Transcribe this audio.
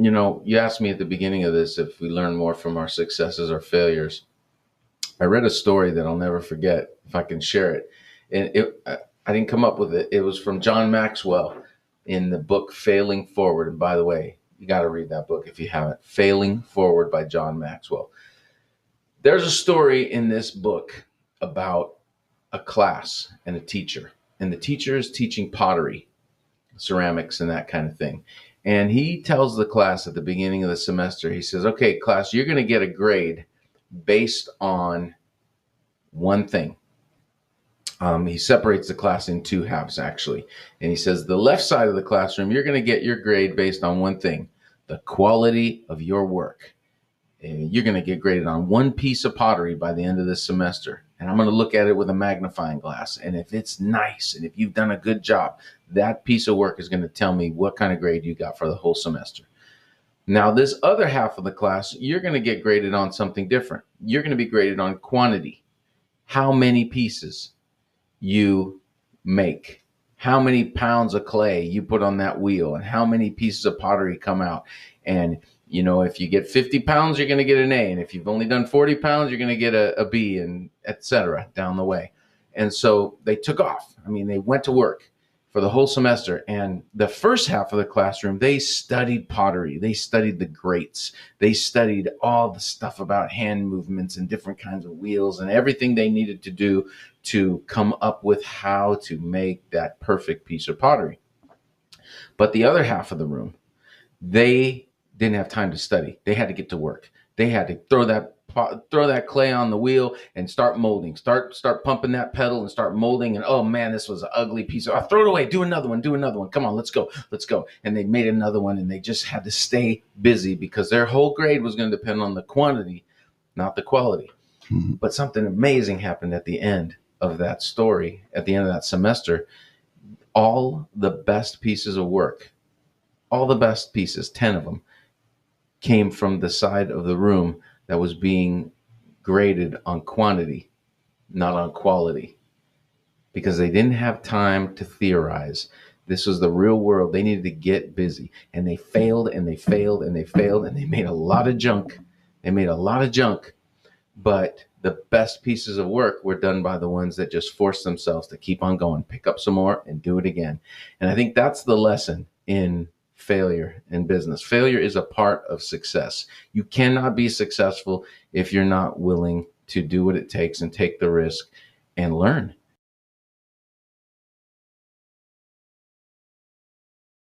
You asked me at the beginning of this if we learn more from our successes or failures. I read a story that I'll never forget if I can share it. And I didn't come up with it. It was from John Maxwell in the book Failing Forward. And by the way, you got to read that book if you haven't. Failing Forward by John Maxwell. There's a story in this book about a class and a teacher. And the teacher is teaching pottery, ceramics, and that kind of thing. And he tells the class at the beginning of the semester, he says, okay, class, you're going to get a grade based on one thing. He separates the class in two halves, actually. And he says, the left side of the classroom, you're going to get your grade based on one thing, the quality of your work. And you're going to get graded on one piece of pottery by the end of this semester. And I'm going to look at it with a magnifying glass. And if it's nice, and if you've done a good job, that piece of work is going to tell me what kind of grade you got for the whole semester. Now, this other half of the class, you're going to get graded on something different. You're going to be graded on quantity. How many pieces you make, how many pounds of clay you put on that wheel, and how many pieces of pottery come out. And, if you get 50 pounds, you're going to get an A. And if you've only done 40 pounds, you're going to get a B, and et cetera down the way. And so they took off. They went to work for the whole semester. And the first half of the classroom, they studied pottery. They studied the grates. They studied all the stuff about hand movements and different kinds of wheels and everything they needed to do to come up with how to make that perfect piece of pottery. But the other half of the room, they didn't have time to study. They had to get to work. They had to throw that clay on the wheel and start molding, start pumping that pedal and start molding. And oh man, this was an ugly piece. I'll throw it away. Do another one. Come on, let's go. And they made another one, and they just had to stay busy because their whole grade was going to depend on the quantity, not the quality. Mm-hmm. But something amazing happened at the end of that story, at the end of that semester. All the best pieces of work, all the best pieces, 10 of them, came from the side of the room that was being graded on quantity, not on quality, because they didn't have time to theorize. This was the real world. They needed to get busy, and they failed and they failed and they failed, and they made a lot of junk. But the best pieces of work were done by the ones that just forced themselves to keep on going, pick up some more and do it again. And I think that's the lesson in failure in business. Failure is a part of success. You cannot be successful if you're not willing to do what it takes and take the risk and learn.